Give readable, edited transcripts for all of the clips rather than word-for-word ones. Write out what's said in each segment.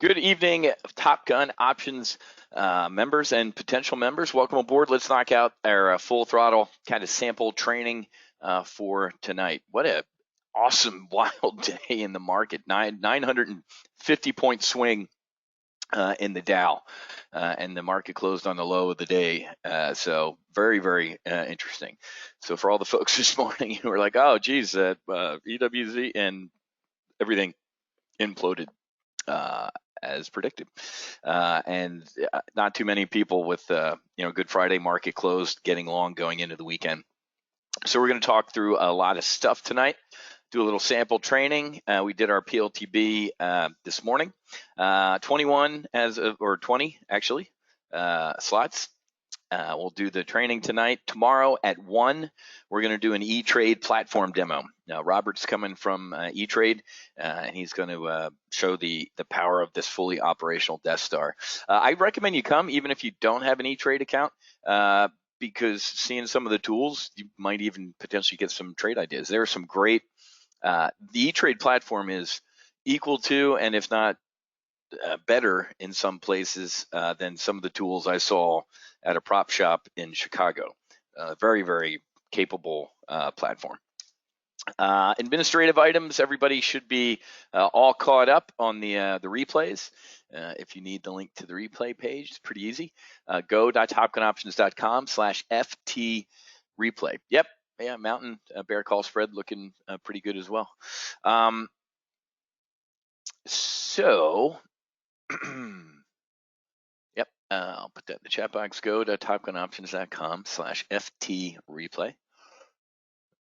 Good evening, Top Gun Options members and potential members. Welcome aboard. Let's knock out our full throttle kind of sample training for tonight. What a awesome, wild day in the market. 950 point swing in the Dow, and the market closed on the low of the day. So very, very interesting. So for all the folks this morning who were like, oh, geez, EWZ and everything imploded as predicted, and not too many people with Good Friday market closed, getting long going into the weekend. So we're going to talk through a lot of stuff tonight. Do a little sample training. We did our PLTB this morning. 20 actually slots. We'll do the training tonight. Tomorrow at 1, we're going to do an E-Trade platform demo. Now, Robert's coming from E-Trade, and he's going to show the power of this fully operational Death Star. I recommend you come, even if you don't have an E-Trade account, because seeing some of the tools, you might even potentially get some trade ideas. There are some great, the E-Trade platform is equal to, and if not better in some places than some of the tools I saw at a prop shop in Chicago. Very, very capable platform. Administrative items, everybody should be all caught up on the replays. If you need the link to the replay page, it's pretty easy. Go.topgunoptions.com/FT replay. Yep, yeah, Mountain Bear Call spread looking pretty good as well. Yep, I'll put that in the chat box. Go to topgunoptions.com/FT replay.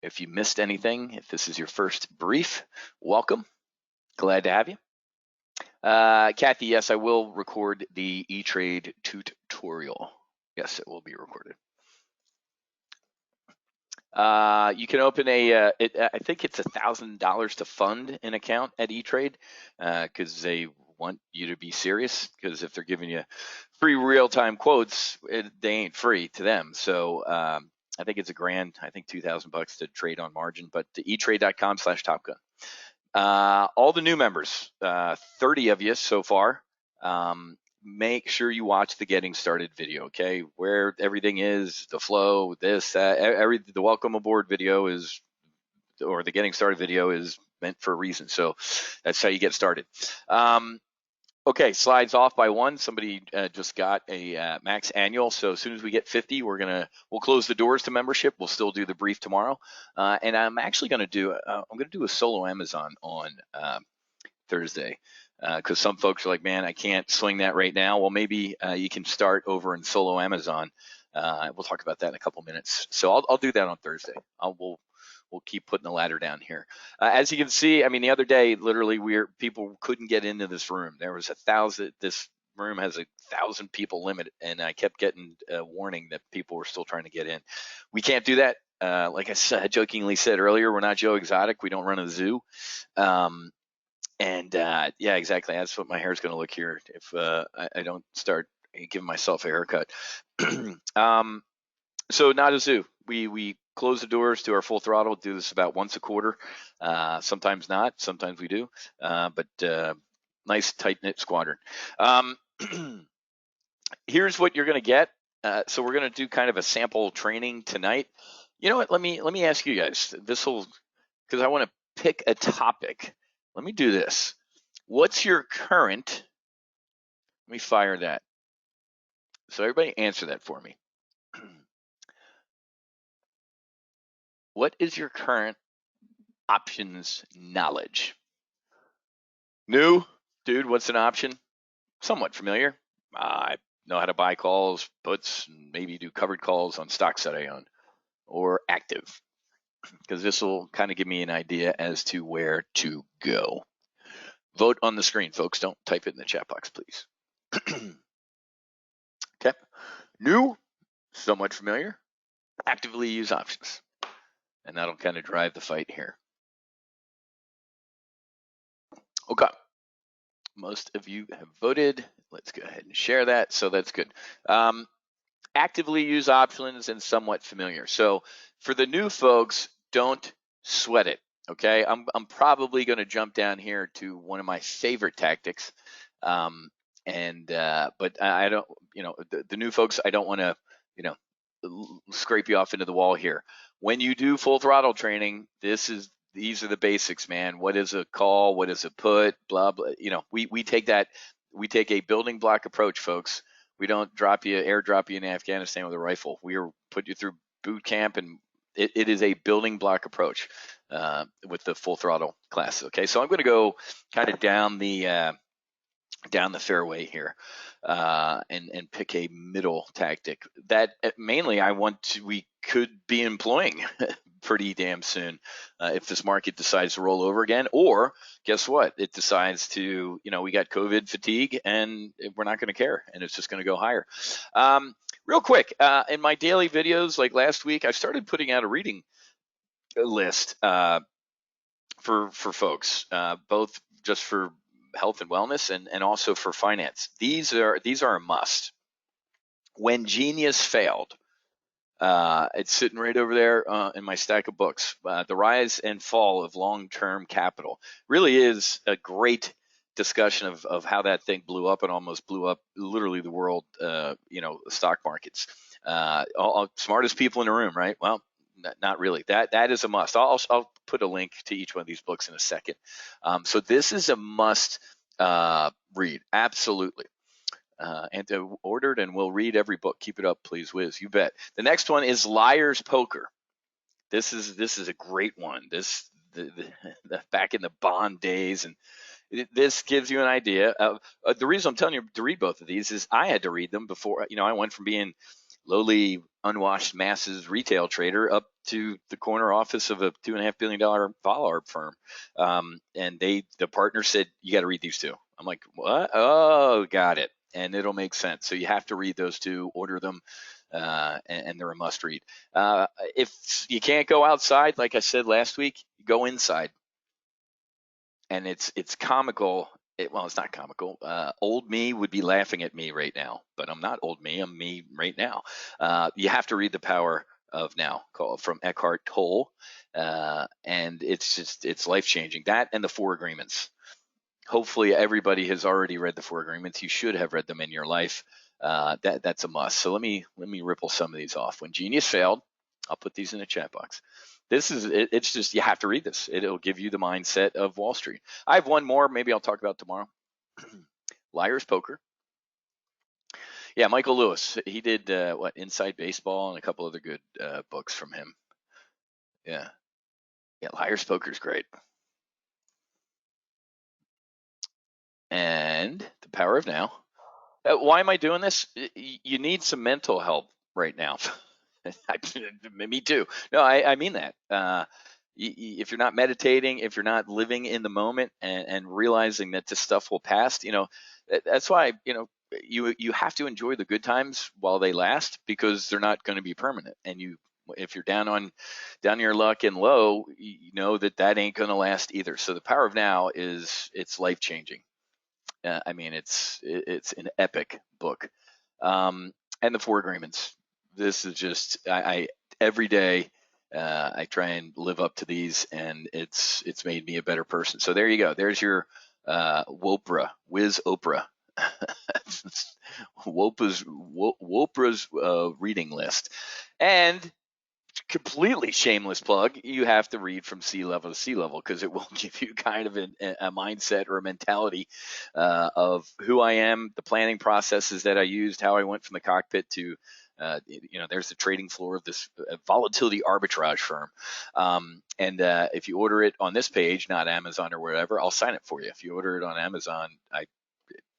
If you missed anything, if this is your first brief, welcome. Glad to have you. Kathy, yes, I will record the E-Trade tutorial. Yes, it will be recorded. You can open I think it's $1,000 to fund an account at E-Trade because they want you to be serious, because if they're giving you free real-time quotes, they ain't free to them. So I think it's $1,000, I think $2,000 to trade on margin, but to etrade.com/topgun. All the new members, 30 of you so far, make sure you watch the getting started video, okay? Where everything is, the flow, this, the welcome aboard video is, or the getting started video is meant for a reason. So that's how you get started. Okay, slides off by 1. Somebody just got a max annual. So as soon as we get 50, we'll close the doors to membership. We'll still do the brief tomorrow. And I'm actually going to do a solo Amazon on Thursday, because some folks are like, man, I can't swing that right now. Well, maybe you can start over in solo Amazon. We'll talk about that in a couple minutes. So I'll do that on Thursday. We'll keep putting the ladder down here. As you can see, I mean, the other day, literally, people couldn't get into this room. There was 1,000. This room has 1,000 people limit, and I kept getting a warning that people were still trying to get in. We can't do that. Like I jokingly said earlier, we're not Joe Exotic. We don't run a zoo. Yeah, exactly. That's what my hair is going to look here if I don't start giving myself a haircut. So not a zoo. We close the doors to our full throttle. Do this about once a quarter. Sometimes not. Sometimes we do. But nice tight-knit squadron. Here's what you're going to get. So we're going to do kind of a sample training tonight. You know what? Let me ask you guys. Because I want to pick a topic. Let me do this. What's your current? Let me fire that. So everybody answer that for me. What is your current options knowledge? New? Dude, what's an option? Somewhat familiar. I know how to buy calls, puts, maybe do covered calls on stocks that I own, or active, because this will kind of give me an idea as to where to go. Vote on the screen, folks. Don't type it in the chat box, please. Okay. New? Somewhat familiar. Actively use options. And that'll kind of drive the fight here. Okay. Most of you have voted. Let's go ahead and share that. So that's good. Actively use options and somewhat familiar. So for the new folks, don't sweat it. Okay. I'm probably going to jump down here to one of my favorite tactics, But I don't, the new folks, I don't want to, scrape you off into the wall here. When you do full throttle training, these are the basics, man. What is a call? What is a put? Blah blah. We take that. We take a building block approach, folks. We don't airdrop you in Afghanistan with a rifle. We are put you through boot camp, and it is a building block approach with the full throttle class. Okay, so I'm going to go kind of down the fairway here and pick a middle tactic that mainly we could be employing pretty damn soon if this market decides to roll over again, or guess what, it decides to, we got COVID fatigue and we're not going to care and it's just going to go higher. Real quick, in my daily videos, like last week, I started putting out a reading list for folks, both just for health and wellness and also for finance. These are a must. When Genius Failed, it's sitting right over there in my stack of books. The Rise and Fall of Long-Term Capital really is a great discussion of how that thing blew up and almost blew up literally the world, stock markets. All smartest people in the room, right? Well, not really. That is a must. I'll put a link to each one of these books in a second. So this is a must read, absolutely. And ordered, and we'll read every book. Keep it up, please, Wiz. You bet. The next one is Liar's Poker. This is a great one. The back in the Bond days, and this gives you an idea. The reason I'm telling you to read both of these is I had to read them before. I went from being lowly, unwashed masses retail trader up to the corner office of a $2.5 billion follower firm. And the partner said, you got to read these two. I'm like, what? Oh, got it. And it'll make sense. So you have to read those two, order them, and they're a must read. If you can't go outside, like I said last week, go inside. And it's comical. Well, it's not comical. Old me would be laughing at me right now, but I'm not old me. I'm me right now. You have to read The Power of Now, from Eckhart Tolle, and it's life changing. That and the Four Agreements. Hopefully, everybody has already read the Four Agreements. You should have read them in your life. That's a must. So let me ripple some of these off. When Genius Failed, I'll put these in the chat box. It's just, you have to read this. It'll give you the mindset of Wall Street. I have one more, maybe I'll talk about tomorrow. Liar's Poker. Yeah, Michael Lewis. He did Inside Baseball and a couple other good books from him. Yeah, Liar's Poker is great. And The Power of Now. Why am I doing this? You need some mental help right now. Me too. No, I mean that. If you're not meditating, if you're not living in the moment and realizing that this stuff will pass, that's why, you have to enjoy the good times while they last, because they're not going to be permanent. And if you're down on your luck and low, you know that ain't going to last either. So The Power of Now it's life changing. I mean, it's an epic book. And the Four Agreements. This is just, I every day I try and live up to these, and it's made me a better person. So there you go. There's your Wiz Oprah. Wopra's reading list. And completely shameless plug, you have to read From Sea Level to Sea Level, because it will give you kind of a mindset or a mentality of who I am, the planning processes that I used, how I went from the cockpit to there's the trading floor of this volatility arbitrage firm. And if you order it on this page, not Amazon or wherever, I'll sign it for you. If you order it on Amazon, it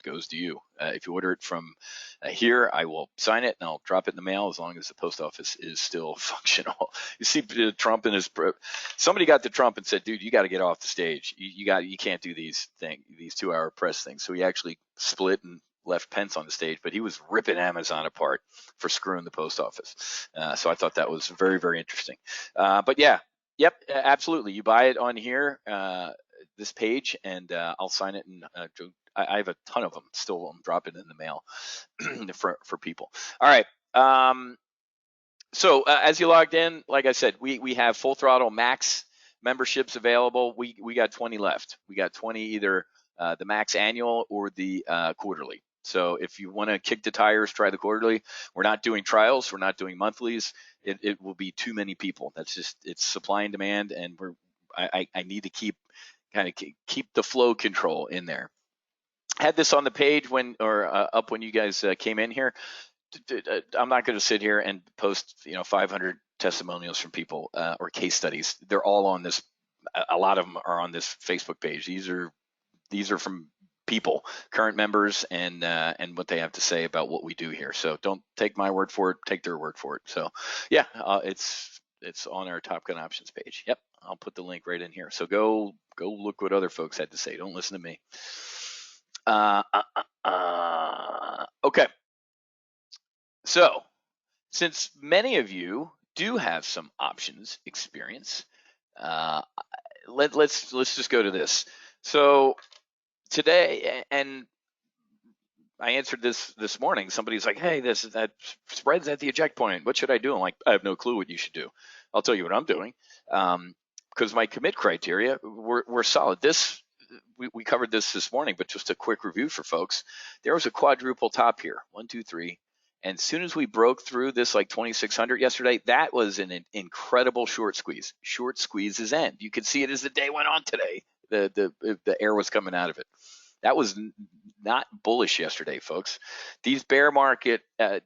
goes to you. If you order it from here, I will sign it and I'll drop it in the mail as long as the post office is still functional. You see Trump and somebody got to Trump and said, dude, you got to get off the stage. You can't do these 2-hour press things. So he actually split and left Pence on the stage, but he was ripping Amazon apart for screwing the post office. So I thought that was very, very interesting. But yeah, yep, absolutely. You buy it on here, this page, and I'll sign it. And I have a ton of them still. I'm dropping in the mail for people. All right. So as you logged in, like I said, we have Full Throttle Max memberships available. We got 20 left. We got 20 either the max annual or the quarterly. So if you want to kick the tires, try the quarterly. We're not doing trials. We're not doing monthlies. It will be too many people. That's just, it's supply and demand, and I need to keep the flow control in there. Had this on the page when, or up when you guys came in here. I'm not going to sit here and post 500 testimonials from people or case studies. They're all on this. A lot of them are on this Facebook page. These are from people, current members, and what they have to say about what we do here. So don't take my word for it, take their word for it. So yeah, it's on our Top Gun options page. Yep, I'll put the link right in here. So go look what other folks had to say. Don't listen to me. Okay. So since many of you do have some options experience, let's just go to this. So today, and I answered this morning. Somebody's like, "Hey, that spread's at the eject point. What should I do?" I'm like, "I have no clue what you should do. I'll tell you what I'm doing, because my commit criteria were solid. We covered this morning, but just a quick review for folks. There was a quadruple top here, 1, 2, 3, and as soon as we broke through this like 2600 yesterday, that was an incredible short squeeze. Short squeezes end. You could see it as the day went on today. The air was coming out of it. That was not bullish yesterday, folks. These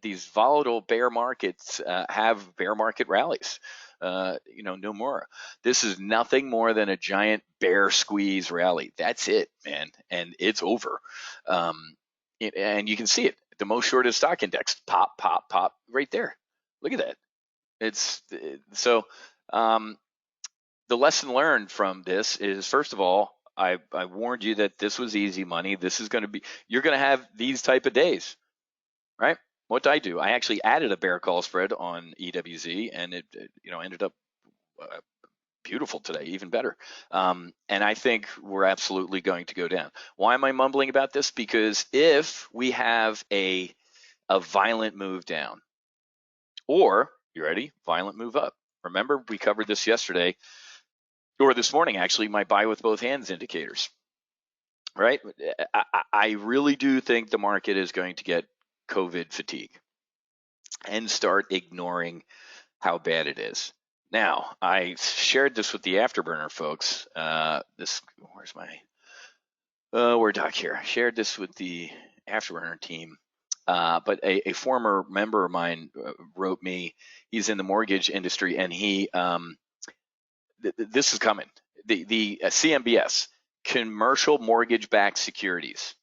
these volatile bear markets have bear market rallies. No more. This is nothing more than a giant bear squeeze rally. That's it, man, and it's over. And you can see it. The most shorted stock index, pop, pop, pop, right there. Look at that. It's so. The lesson learned from this is, first of all, I warned you that this was easy money. This is going to be, you're going to have these type of days, right? What did I do? I actually added a bear call spread on EWZ, and it ended up beautiful today, even better. And I think we're absolutely going to go down. Why am I mumbling about this? Because if we have a violent move down, or, you ready? Violent move up. Remember, we covered this yesterday, or this morning, actually, my buy with both hands indicators, right? I really do think the market is going to get COVID fatigue and start ignoring how bad it is. Now, I shared this with the Afterburner folks. Where's my Word doc here? I shared this with the Afterburner team. But a former member of mine wrote me. He's in the mortgage industry, and he this is coming. The CMBS, commercial mortgage-backed securities,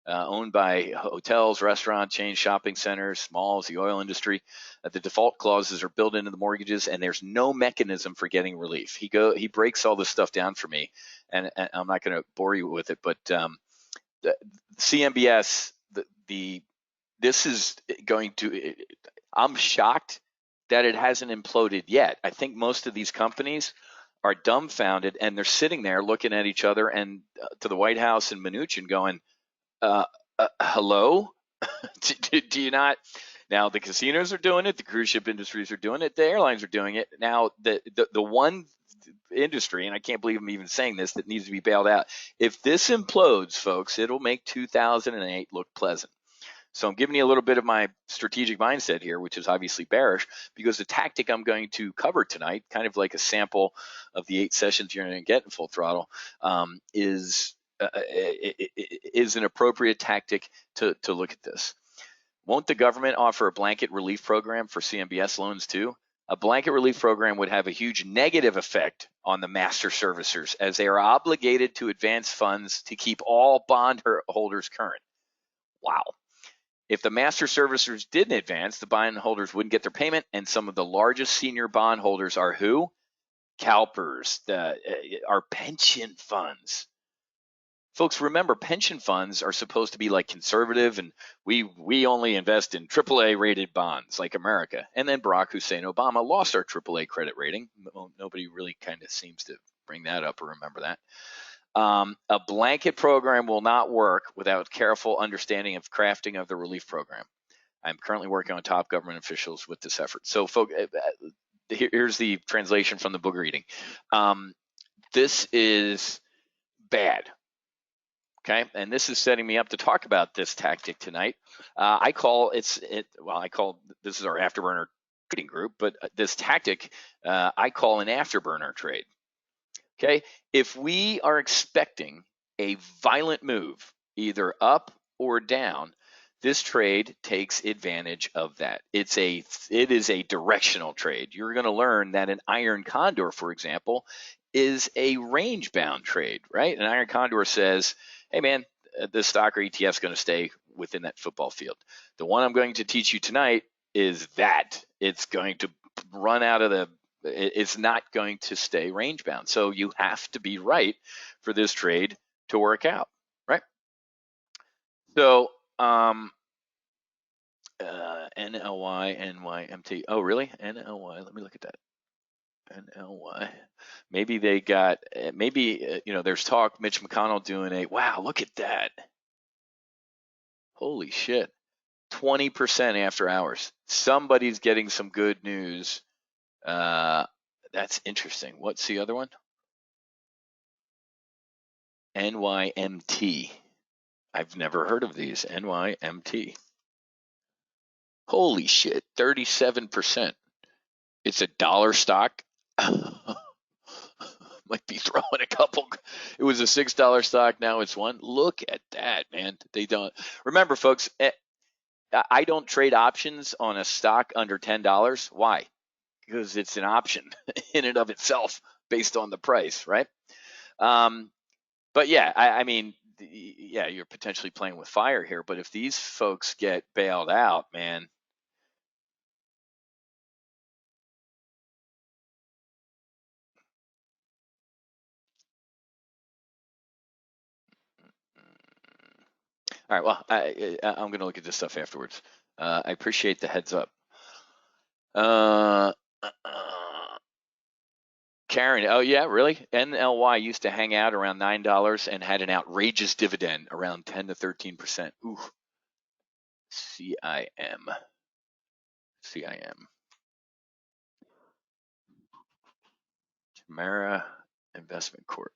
owned by hotels, restaurant chains, shopping centers, malls, the oil industry. The default clauses are built into the mortgages, and there's no mechanism for getting relief. He breaks all this stuff down for me, and I'm not going to bore you with it, but the CMBS, this is going to. I'm shocked that it hasn't imploded yet. I think most of these companies are dumbfounded, and they're sitting there looking at each other and to the White House and Mnuchin going, hello? do you not? Now, the casinos are doing it. The cruise ship industries are doing it. The airlines are doing it. Now, the one industry, and I can't believe I'm even saying this, that needs to be bailed out. If this implodes, folks, it'll make 2008 look pleasant. So I'm giving you a little bit of my strategic mindset here, which is obviously bearish, because the tactic I'm going to cover tonight, kind of like a sample of the 8 sessions you're going to get in Full Throttle, is an appropriate tactic to look at this. Won't the government offer a blanket relief program for CMBS loans too? A blanket relief program would have a huge negative effect on the master servicers, as they are obligated to advance funds to keep all bondholders current. Wow. If the master servicers didn't advance, the bondholders wouldn't get their payment, and some of the largest senior bondholders are who? CalPERS, our pension funds. Folks, remember, pension funds are supposed to be like conservative, and we only invest in AAA rated bonds like America. And then Barack Hussein Obama lost our AAA credit rating. Nobody really kind of seems to bring that up or remember that. A blanket program will not work without careful understanding of crafting of the relief program. I'm currently working on top government officials with this effort. So, folks, here's the translation from the book reading. This is bad. Okay, and this is setting me up to talk about this tactic tonight. I call this is our Afterburner trading group, but this tactic I call an Afterburner trade. Okay, if we are expecting a violent move, either up or down, this trade takes advantage of that. It is a directional trade. You're going to learn that an iron condor, for example, is a range bound trade, right? An iron condor says, hey man, the stock or ETF is going to stay within that football field. The one I'm going to teach you tonight is that it's going to run out of the it's not going to stay range bound. So you have to be right for this trade to work out, right? So NLY, NYMT. Oh, really? NLY. Let me look at that. NLY. Maybe they got, there's talk, Mitch McConnell doing wow, look at that. Holy shit. 20% after hours. Somebody's getting some good news. That's interesting. What's the other one? NYMT. I've never heard of these. NYMT. Holy shit, 37%. It's a dollar stock. Might be throwing a couple. It was a $6 stock. Now it's one. Look at that, man. They don't. Remember, folks, I don't trade options on a stock under $10. Why? Because it's an option in and of itself based on the price, right? But yeah, I mean, yeah, you're potentially playing with fire here. But if these folks get bailed out, man. All right, well, I'm going to look at this stuff afterwards. I appreciate the heads up. Karen, oh yeah, really? NLY used to hang out around $9 and had an outrageous dividend around 10 to 13%. Ooh, CIM. Tamara Investment Corp.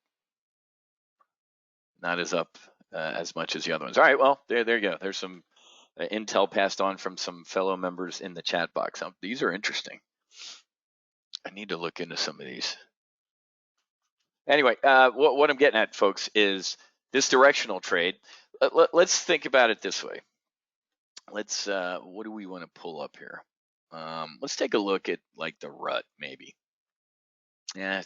Not as up as much as the other ones. All right, well, there you go. There's some intel passed on from some fellow members in the chat box. These are interesting. I need to look into some of these. Anyway, what I'm getting at, folks, is this directional trade. Let's think about it this way. Let's, what do we want to pull up here? Let's take a look at like the rut, maybe. Yeah,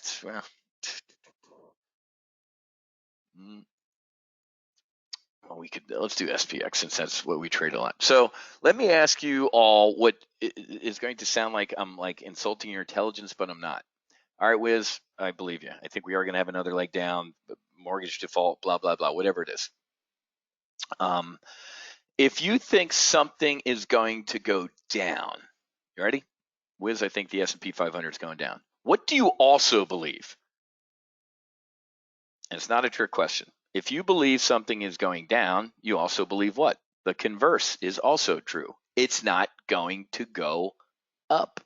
let's do SPX since that's what we trade a lot. So let me ask you all what is going to sound like I'm like insulting your intelligence, but I'm not. All right, Wiz, I believe you. I think we are going to have another leg down, mortgage default, blah, blah, blah, whatever it is. If you think something is going to go down, you ready? Wiz, I think the S&P 500 is going down. What do you also believe? And it's not a trick question. If you believe something is going down, you also believe what? The converse is also true. It's not going to go up,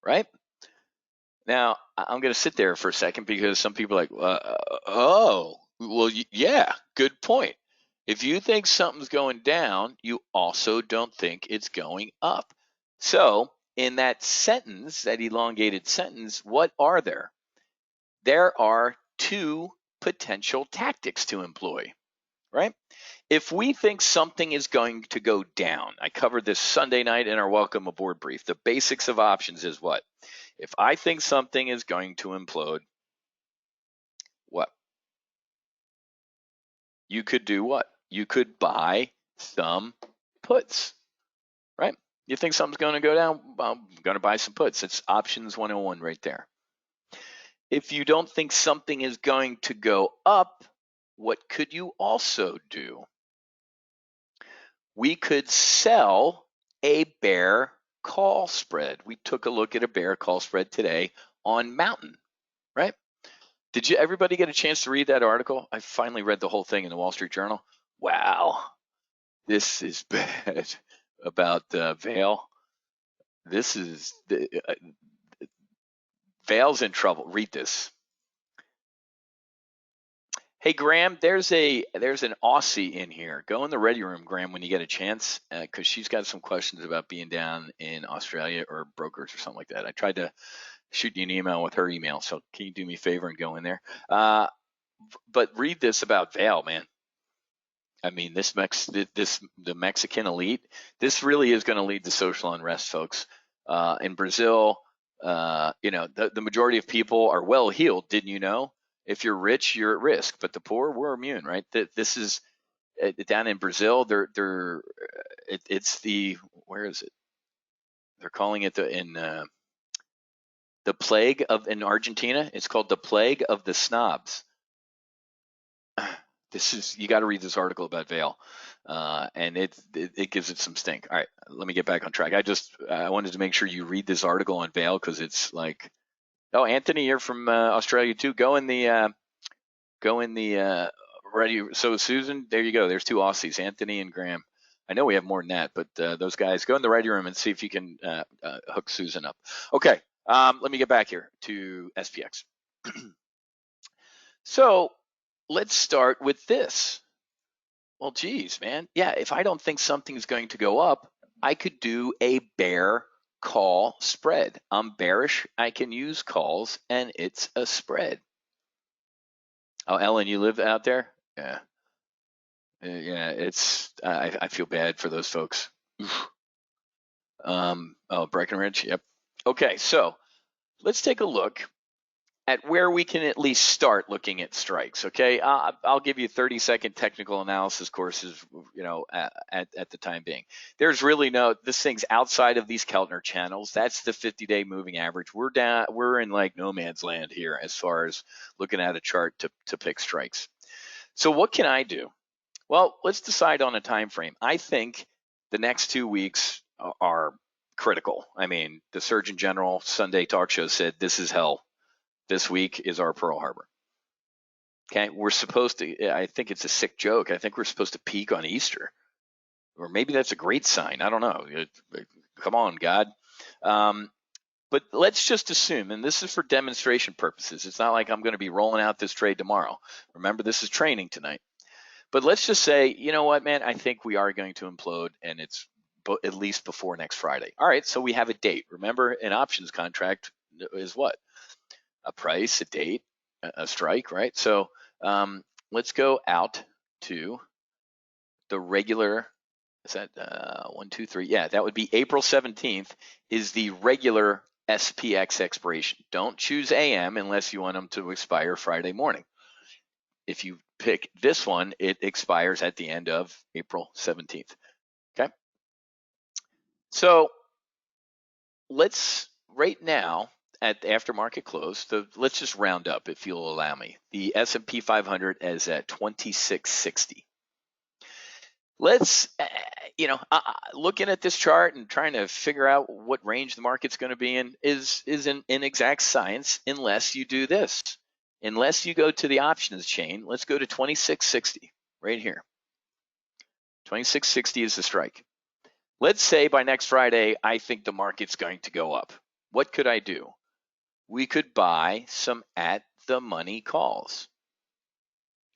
right? Now, I'm going to sit there for a second because some people are like, well, yeah, good point. If you think something's going down, you also don't think it's going up. So in that sentence, that elongated sentence, what are there? There are two potential tactics to employ, right? If we think something is going to go down, I covered this Sunday night in our welcome aboard brief. The basics of options is what? If I think something is going to implode, what? You could do what? You could buy some puts, right? You think something's going to go down? Well, I'm going to buy some puts. It's options 101 right there. If you don't think something is going to go up, what could you also do? We could sell a bear call spread. We took a look at a bear call spread today on Mountain, right? Did everybody get a chance to read that article? I finally read the whole thing in the Wall Street Journal. Wow, this is bad about Vail. This is Vail's in trouble. Read this. Hey Graham, there's an Aussie in here. Go in the ready room, Graham, when you get a chance, because she's got some questions about being down in Australia or brokers or something like that. I tried to shoot you an email with her email, so can you do me a favor and go in there? But read this about Vail, man. I mean, the Mexican elite, this really is going to lead to social unrest, folks. In Brazil, the majority of people are well heeled. Didn't you know? If you're rich, you're at risk, but the poor, we're immune, right? This is down in Brazil. It's the where is it? They're calling it the plague of in Argentina. It's called the plague of the snobs. You got to read this article about Vail, and it gives it some stink. All right, let me get back on track. I wanted to make sure you read this article on Vail because it's like, oh, Anthony, you're from Australia too. Go in the ready. So Susan, there you go. There's two Aussies, Anthony and Graham. I know we have more than that, but those guys, go in the ready room and see if you can hook Susan up. Okay, let me get back here to SPX. So let's start with this. Well, geez, man. Yeah, if I don't think something's going to go up, I could do a bear call spread. I'm bearish. I can use calls, and it's a spread. Oh, Ellen, you live out there? Yeah. Yeah, I feel bad for those folks. Oh, Breckenridge. Yep. Okay, so let's take a look at where we can at least start looking at strikes. Okay, I'll give you 30-second technical analysis courses, at the time being. There's really this thing's outside of these Keltner channels. That's the 50-day moving average. We're in like no man's land here as far as looking at a chart to pick strikes. So what can I do? Well, let's decide on a time frame. I think the next 2 weeks are critical. I mean, the Surgeon General Sunday talk show said this is hell. This week is our Pearl Harbor. Okay, we're supposed to, I think it's a sick joke. I think we're supposed to peak on Easter. Or maybe that's a great sign. I don't know. Come on, God. But let's just assume, and this is for demonstration purposes. It's not like I'm going to be rolling out this trade tomorrow. Remember, this is training tonight. But let's just say, you know what, man, I think we are going to implode, and it's at least before next Friday. All right, so we have a date. Remember, an options contract is what? A price, a date, a strike, right? So let's go out to the regular. Is that 1, 2, 3? Yeah, that would be April 17th is the regular SPX expiration. Don't choose AM unless you want them to expire Friday morning. If you pick this one, it expires at the end of April 17th. Okay. So let's right now at the aftermarket close, let's just round up if you'll allow me. The S&P 500 is at 2660. Let's, looking at this chart and trying to figure out what range the market's going to be in is an inexact science unless you do this. Unless you go to the options chain, let's go to 2660 right here. 2660 is the strike. Let's say by next Friday, I think the market's going to go up. What could I do? We could buy some at the money calls.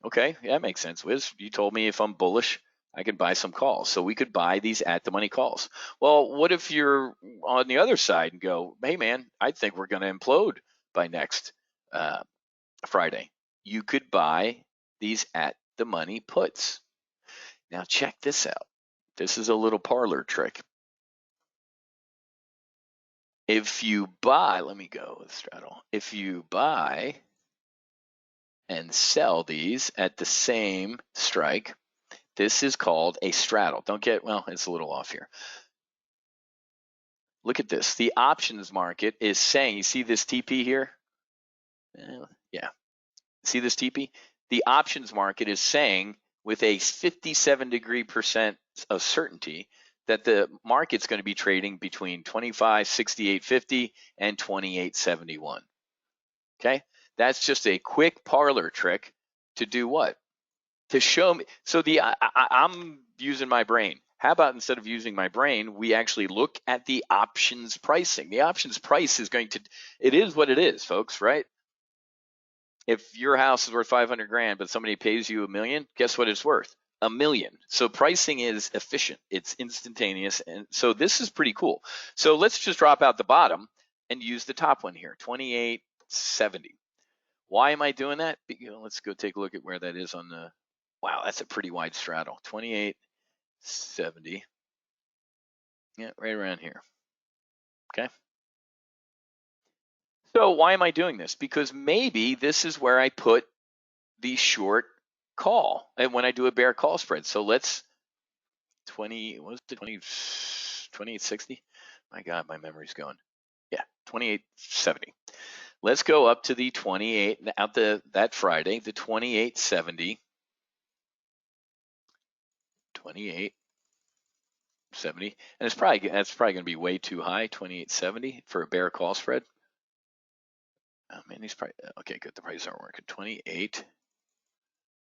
Okay, yeah, that makes sense, Wiz. You told me if I'm bullish, I can buy some calls. So we could buy these at the money calls. Well, what if you're on the other side and go, hey, man, I think we're going to implode by next Friday. You could buy these at the money puts. Now check this out. This is a little parlor trick. If you buy, let me go with Throttle. If you buy and sell these at the same strike, this is called a straddle. It's a little off here. Look at this. The options market is saying, you see this TP here? Yeah. See this TP? The options market is saying with a 57% of certainty that the market's going to be trading between 2568.50 and 2871. Okay, that's just a quick parlor trick to do what? To show me. So I'm using my brain. How about instead of using my brain, we actually look at the options pricing? The options price is it is what it is, folks, right? If your house is worth 500 grand, but somebody pays you $1 million, guess what it's worth? $1 million. So pricing is efficient. It's instantaneous. And so this is pretty cool. So let's just drop out the bottom and use the top one here, 2870. Why am I doing that? Let's go take a look at where that is on the, wow, that's a pretty wide straddle, 2870. Yeah, right around here. Okay. So why am I doing this? Because maybe this is where I put the short call and when I do a bear call spread. So let's 2860. My God, my memory's going. Yeah, 2870. Let's go up to the 28 out that Friday, the 2870. 2870, and that's probably going to be way too high. 2870 for a bear call spread. Oh man, these probably okay. Good, the prices aren't working. 28.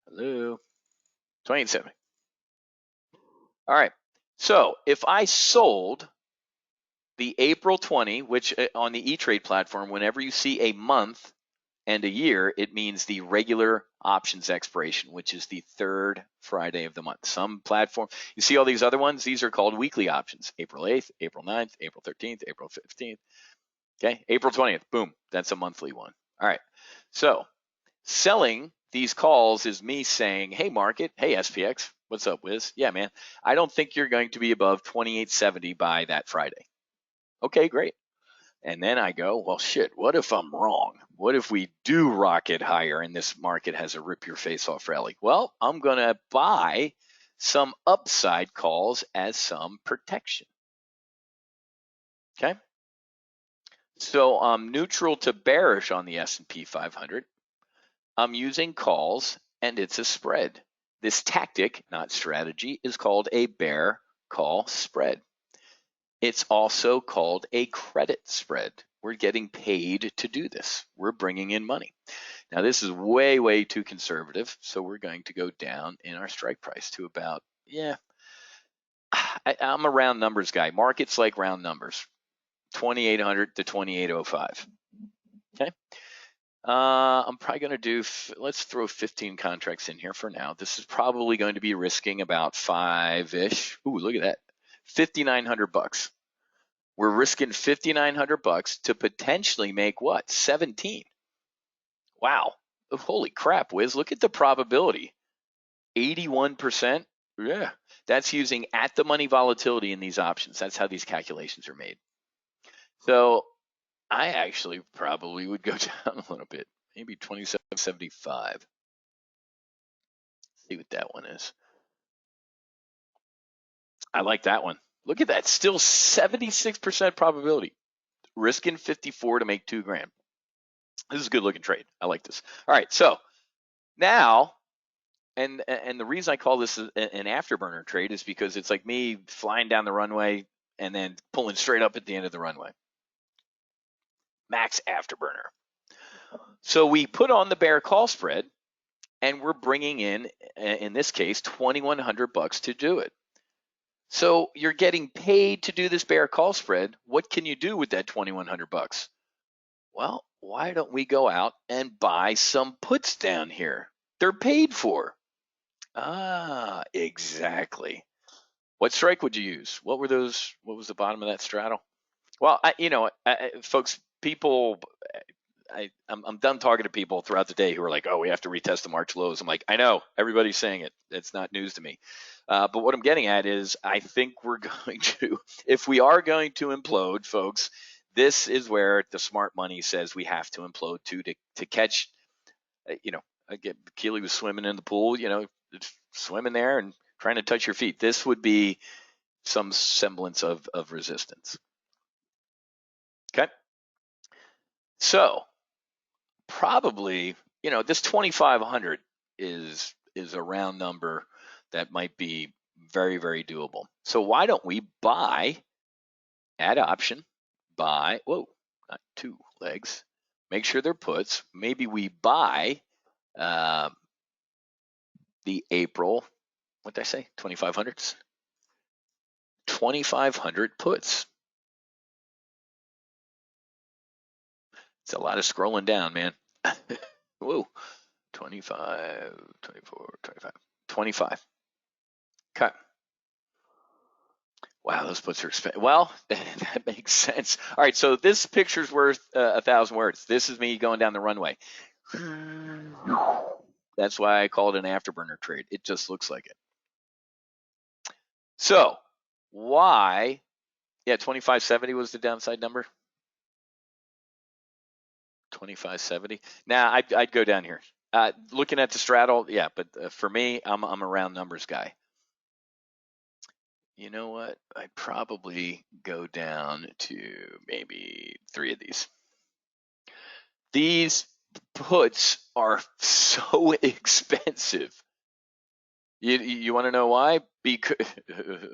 Hello, 2870. All right. So if I sold the April 20, which on the E-Trade platform, whenever you see a month and a year, it means the regular options expiration, which is the third Friday of the month. Some platform, you see all these other ones, these are called weekly options. April 8th, April 9th, April 13th, April 15th. Okay, April 20th, boom, that's a monthly one. All right, so selling these calls is me saying, hey, market, hey, SPX, what's up, Wiz? Yeah, man, I don't think you're going to be above 2870 by that Friday. Okay, great. And then I go, well, shit, what if I'm wrong? What if we do rocket higher and this market has a rip your face off rally? Well, I'm going to buy some upside calls as some protection. Okay. So I'm neutral to bearish on the S&P 500. I'm using calls and it's a spread. This tactic, not strategy, is called a bear call spread. It's also called a credit spread. We're getting paid to do this. We're bringing in money. Now, this is way, way too conservative. So we're going to go down in our strike price to about, I'm a round numbers guy. Markets like round numbers, 2,800 to 2,805. Okay. I'm probably going to do, let's throw 15 contracts in here for now. This is probably going to be risking about 5-ish. Ooh, look at that. 5,900 bucks. We're risking 5,900 bucks to potentially make what? 17. Wow. Holy crap, Wiz. Look at the probability. 81%. Yeah. That's using at the money volatility in these options. That's how these calculations are made. So I actually probably would go down a little bit, maybe 27.75. See what that one is. I like that one. Look at that. Still 76% probability. Risking 54 to make 2 grand. This is a good looking trade. I like this. All right. So now, and the reason I call this an afterburner trade is because it's like me flying down the runway and then pulling straight up at the end of the runway. Max afterburner. So we put on the bear call spread and we're bringing in this case, 2,100 bucks to do it. So you're getting paid to do this bear call spread. What can you do with that 2,100 bucks? Well, why don't we go out and buy some puts down here? They're paid for. Ah, exactly. What strike would you use? What were those? What was the bottom of that straddle? Well, folks, people, I'm done talking to people throughout the day who are like, oh, we have to retest the March lows. I'm like, I know, everybody's saying it. It's not news to me. But what I'm getting at is I think we're going to, if we are going to implode, folks, this is where the smart money says we have to implode to catch, again, Keely was swimming in the pool, swimming there and trying to touch your feet. This would be some semblance of resistance. Okay. So probably, this 2,500 is a round number that might be very, very doable. So why don't we buy, add option, buy, whoa, not 2 legs, make sure they're puts. Maybe we buy the April, what did I say, 2,500s? 2,500 puts. It's a lot of scrolling down, man. Whoa, 25, 24, 25, 25. Okay. Wow, those puts are expensive. Well, that makes sense. All right, so this picture's worth 1,000 words. This is me going down the runway. That's why I call it an afterburner trade. It just looks like it. So why? Yeah, 2570 was the downside number. 2570. Now I'd go down here. Looking at the straddle, yeah, but for me, I'm a round numbers guy. You know what? I'd probably go down to maybe 3 of these. These puts are so expensive. You want to know why? Because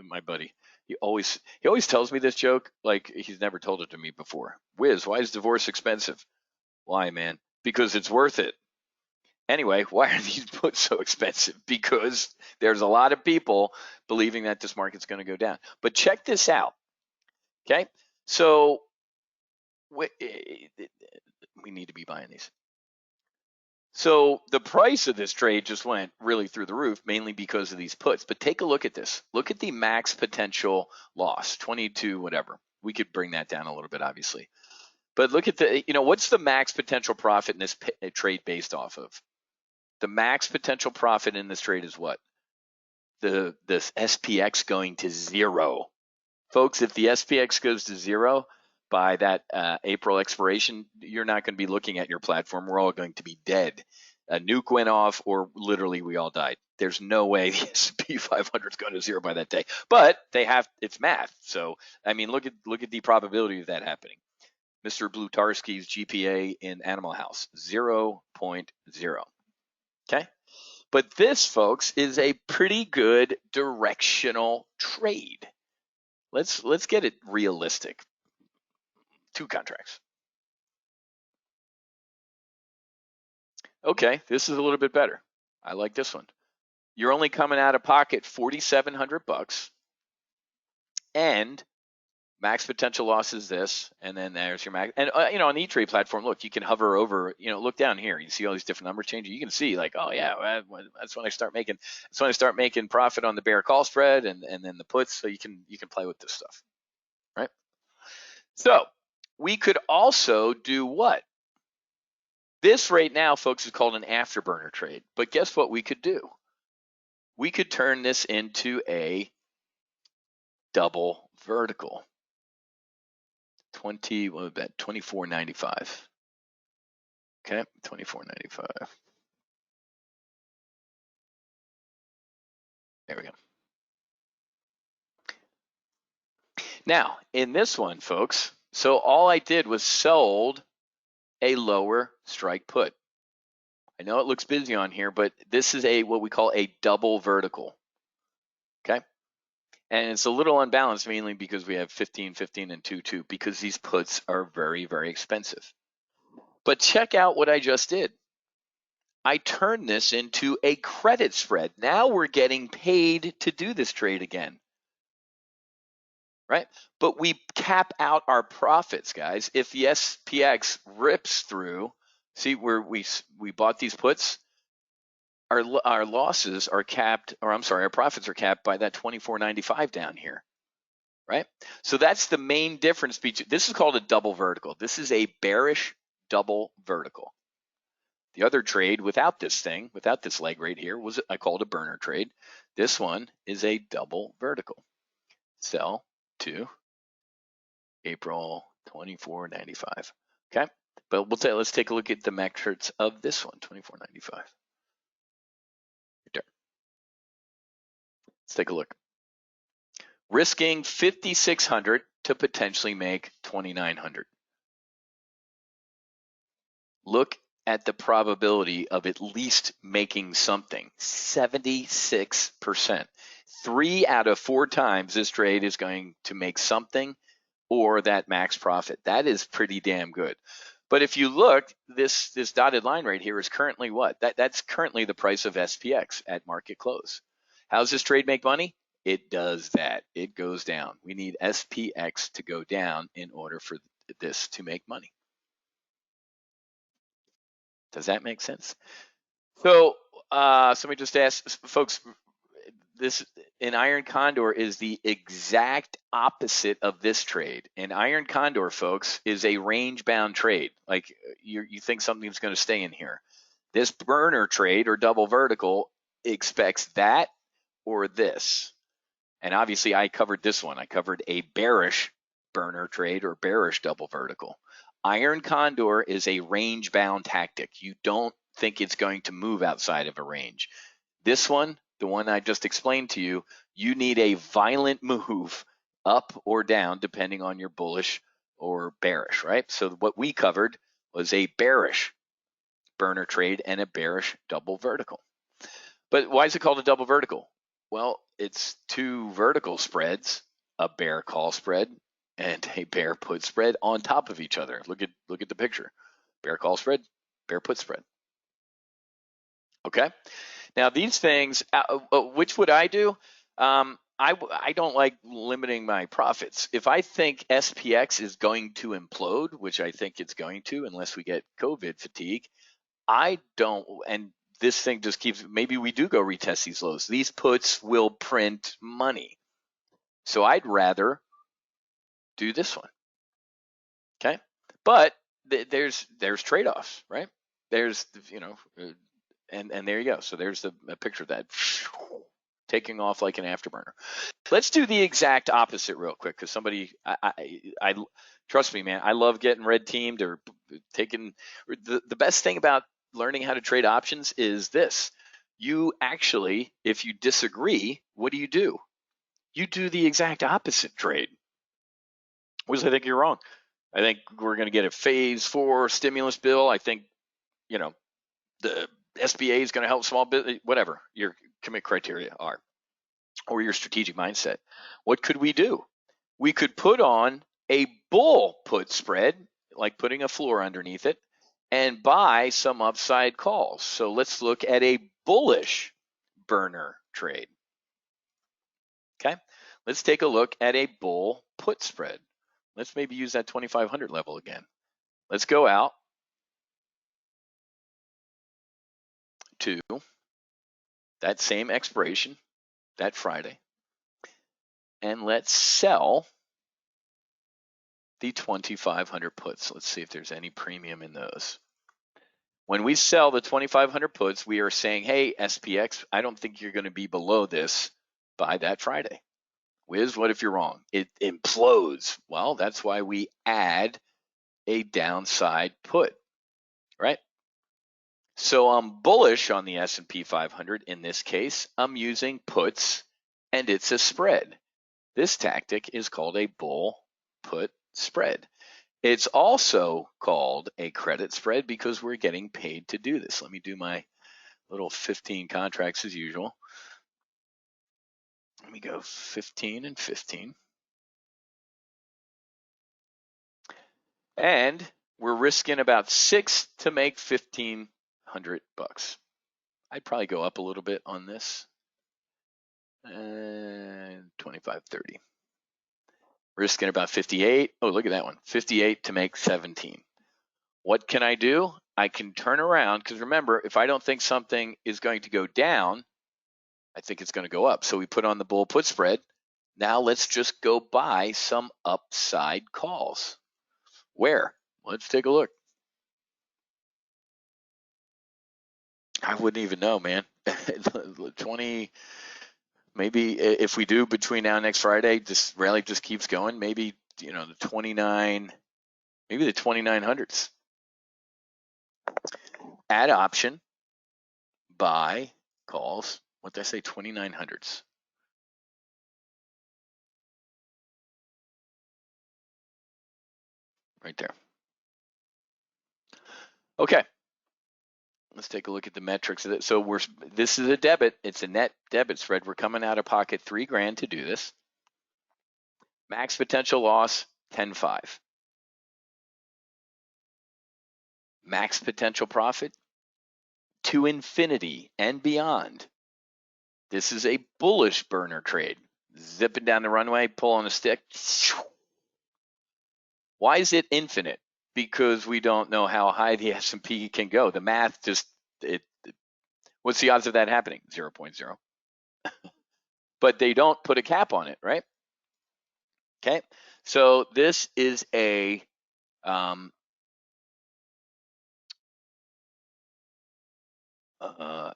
my buddy, he always tells me this joke like he's never told it to me before. Wiz, why is divorce expensive? Why, man? Because it's worth it. Anyway, why are these puts so expensive? Because there's a lot of people believing that this market's going to go down. But check this out. Okay, so we need to be buying these. So the price of this trade just went really through the roof, mainly because of these puts. But take a look at this. Look at the max potential loss, 22, whatever. We could bring that down a little bit, obviously. But look at the, what's the max potential profit in this trade based off of? The max potential profit in this trade is what? This SPX going to zero. Folks, if the SPX goes to zero by that April expiration, you're not going to be looking at your platform. We're all going to be dead. A nuke went off, or literally we all died. There's no way the S&P 500 is going to zero by that day. But they have, it's math. So I mean, look at the probability of that happening. Mr. Blutarski's GPA in Animal House 0.0. Okay. But this, folks, is a pretty good directional trade. Let's get it realistic. 2 contracts. Okay, this is a little bit better. I like this one. You're only coming out of pocket $4,700, and max potential loss is this, and then there's your max. And on the E-Trade platform, look, you can hover over. Look down here. You see all these different numbers changing. You can see like, oh yeah, that's when I start making. That's when I start making profit on the bear call spread, and then the puts. So you can play with this stuff, right? So we could also do what? This right now, folks, is called an afterburner trade. But guess what we could do? We could turn this into a double vertical. 24.95. Okay, 24.95. There we go. Now, in this one, folks, so all I did was sold a lower strike put. I know it looks busy on here, but this is what we call a double vertical. Okay. And it's a little unbalanced, mainly because we have 15, 15, and 2, 2, because these puts are very, very expensive. But check out what I just did. I turned this into a credit spread. Now we're getting paid to do this trade again, right? But we cap out our profits, guys. If the SPX rips through, see where we bought these puts, our losses are capped, or I'm sorry, our profits are capped by that 24.95 down here, right? So that's the main difference between, this is called a double vertical. This is a bearish double vertical. The other trade without this thing, without this leg right here, was I called a burner trade. This one is a double vertical. Sell to April 24.95. Okay, but let's take a look at the metrics of this one, 24.95. Right there. Let's take a look. Risking 5,600 to potentially make 2,900. Look at the probability of at least making something, 76%. 3 out of 4 times this trade is going to make something or that max profit. That is pretty damn good. But if you look, this dotted line right here is currently what? That's currently the price of SPX at market close. How does this trade make money? It does that. It goes down. We need SPX to go down in order for this to make money. Does that make sense? So somebody just asked, folks, this an iron condor is the exact opposite of this trade. An iron condor, folks, is a range bound trade. Like you think something's going to stay in here. This burner trade or double vertical expects that or this. And obviously I covered this one. I covered a bearish burner trade or bearish double vertical. Iron condor is a range bound tactic. You don't think it's going to move outside of a range. This one, the one I just explained to you, you need a violent move up or down depending on your bullish or bearish, right? So what we covered was a bearish burner trade and a bearish double vertical. But why is it called a double vertical? Well, it's two vertical spreads, a bear call spread and a bear put spread on top of each other. Look at the picture. Bear call spread, bear put spread. Okay. Now these things, which would I do? I don't like limiting my profits. If I think SPX is going to implode, which I think it's going to, unless we get COVID fatigue, I don't. And this thing just keeps. Maybe we do go retest these lows. These puts will print money, so I'd rather do this one. Okay, but there's trade-offs, right? There's and there you go. So there's a picture of that taking off like an afterburner. Let's do the exact opposite real quick because somebody, I trust me, man, I love getting red teamed or taking. The best thing about learning how to trade options is this. You actually, if you disagree, what do? You do the exact opposite trade. Which I think you're wrong. I think we're going to get a phase 4 stimulus bill. I think, the SBA is going to help small business, whatever your commit criteria are, or your strategic mindset. What could we do? We could put on a bull put spread, like putting a floor underneath it, and buy some upside calls. So let's look at a bullish burner trade. Okay, let's take a look at a bull put spread. Let's maybe use that 2,500 level again. Let's go out to that same expiration, that Friday, and let's sell the 2,500 puts. Let's see if there's any premium in those. When we sell the 2,500 puts, we are saying, hey, SPX, I don't think you're going to be below this by that Friday. Wiz, what if you're wrong? It implodes. Well, that's why we add a downside put, right? So I'm bullish on the S&P 500. In this case, I'm using puts, and it's a spread. This tactic is called a bull put spread. It's also called a credit spread because we're getting paid to do this. Let me do my little 15 contracts as usual. Let me go 15 and 15. And we're risking about 6 to make 1,500 bucks. I'd probably go up a little bit on this. And 25, 30. Risking about 58. Oh, look at that one. 58 to make 17. What can I do? I can turn around because remember, if I don't think something is going to go down, I think it's going to go up. So we put on the bull put spread. Now let's just go buy some upside calls. Where? Let's take a look. I wouldn't even know, man. 20, maybe if we do between now and next Friday, this rally just keeps going. Maybe, the 29, maybe the 2,900s. Add option, buy calls. What did I say? 2,900s. Right there. Okay. Let's take a look at the metrics of it. So this is a debit. It's a net debit spread. We're coming out of pocket $3,000 to do this. Max potential loss, 10.5. Max potential profit, to infinity and beyond. This is a bullish burner trade. Zipping down the runway, pulling a stick. Why is it infinite? because we don't know how high the S&P can go. The math just, what's the odds of that happening? 0.0. But they don't put a cap on it, right? Okay, so this is a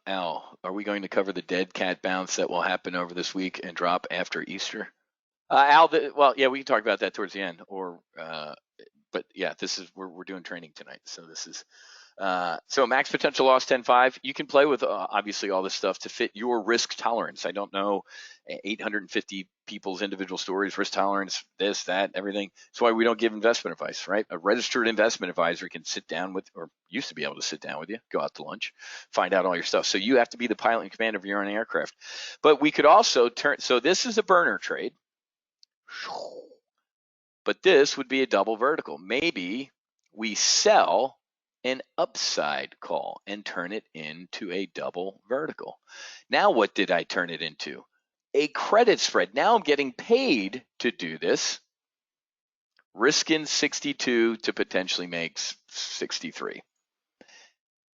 Al, are we going to cover the dead cat bounce that will happen over this week and drop after Easter? Al, well, yeah, we can talk about that towards the end, but yeah, this is we're doing training tonight, so this is so max potential loss 10.5. You can play with obviously all this stuff to fit your risk tolerance. I don't know 850 people's individual stories, risk tolerance, this, that, everything. That's why we don't give investment advice, right? A registered investment advisor can sit down with, or used to be able to sit down with you, go out to lunch, find out all your stuff. So you have to be the pilot in command of your own aircraft. But we could also turn, so this is a burner trade, but this would be a double vertical. Maybe we sell an upside call and turn it into a double vertical. Now, what did I turn it into? A credit spread. Now I'm getting paid to do this. Risking 62 to potentially make 63.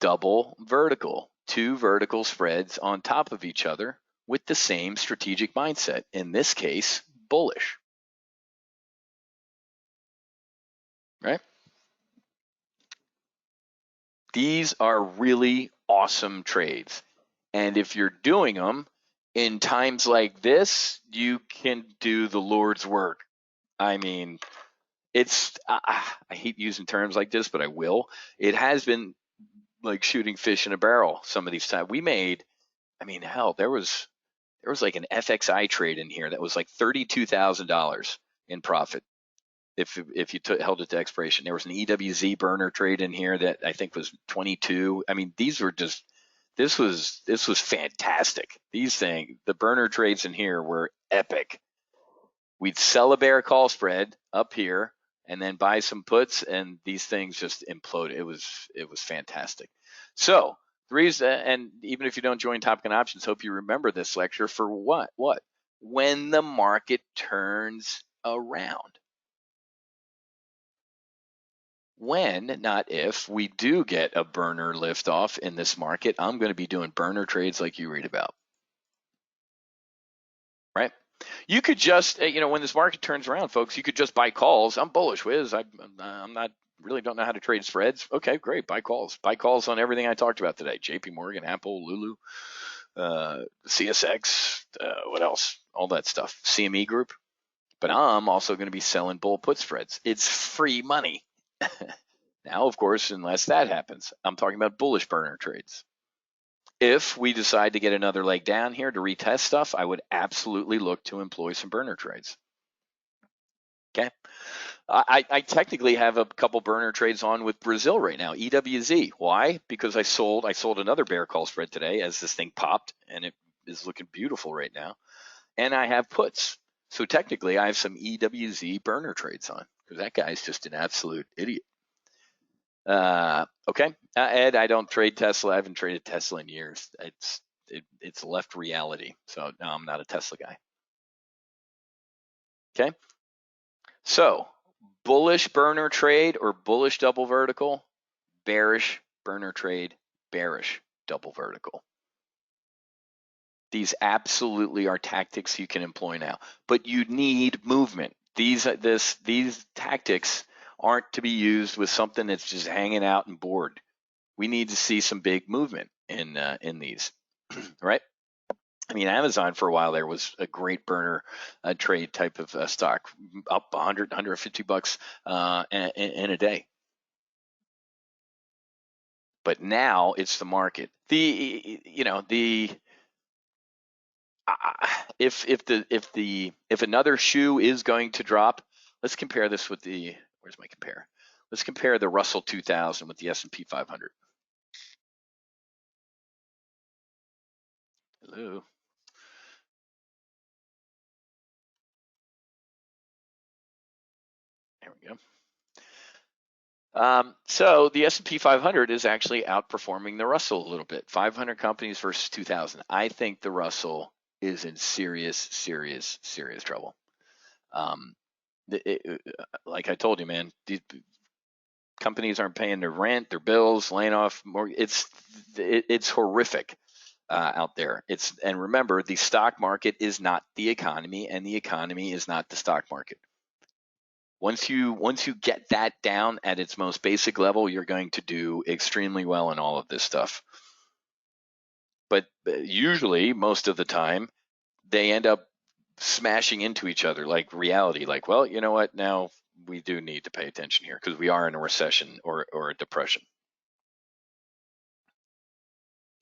Double vertical. Two vertical spreads on top of each other with the same strategic mindset. In this case, bullish. Right? These are really awesome trades. And if you're doing them in times like this, you can do the Lord's work. I mean, I hate using terms like this, but I will. It has been like shooting fish in a barrel some of these times. We made, I mean, hell, there was like an FXI trade in here that was like $32,000 in profit if you held it to expiration. There was an EWZ burner trade in here that I think was 22. I mean, these were just, this was fantastic. The burner trades in here were epic. We'd sell a bear call spread up here and then buy some puts, and these things just imploded. It was fantastic. So the reason, and even if you don't join Top Gun Options, hope you remember this lecture for what? When the market turns around. When, not if, we do get a burner liftoff in this market, I'm going to be doing burner trades like you read about. Right? You could just, when this market turns around, folks, you could just buy calls. I'm bullish, Wiz. I'm not really don't know how to trade spreads. Okay, great. Buy calls. Buy calls on everything I talked about today. JP Morgan, Apple, Lulu, CSX, what else? All that stuff. CME Group. But I'm also going to be selling bull put spreads. It's free money. Now, of course, unless that happens, I'm talking about bullish burner trades. If we decide to get another leg down here to retest stuff, I would absolutely look to employ some burner trades. Okay. I technically have a couple burner trades on with Brazil right now, EWZ. Why? Because I sold another bear call spread today as this thing popped, and it is looking beautiful right now. And I have puts. So technically, I have some EWZ burner trades on because that guy's just an absolute idiot. Okay, Ed, I don't trade Tesla. I haven't traded Tesla in years. It's left reality. So no, I'm not a Tesla guy. Okay, so bullish burner trade or bullish double vertical, bearish burner trade, bearish double vertical. These absolutely are tactics you can employ now, but you need movement. These tactics aren't to be used with something that's just hanging out and bored. We need to see some big movement in these, right? I mean, Amazon for a while there was a great burner trade type of stock, up 100, 150 bucks in a day. But now it's the market. If another shoe is going to drop, let's compare this with where's my compare? Let's compare the Russell 2000 with the S&P 500. Hello. There we go. So the S&P 500 is actually outperforming the Russell a little bit. 500 companies versus 2,000. I think the Russell is in serious trouble. Like I told you, man, Companies aren't paying their rent, their bills, laying off more. It's horrific out there. And remember, the stock market is not the economy, and the economy is not the stock market. Once you get that down at its most basic level, you're going to do extremely well in all of this stuff. But usually, most of the time, they end up smashing into each other like reality. Like, well, you know what? Now we do need to pay attention here because we are in a recession or a depression.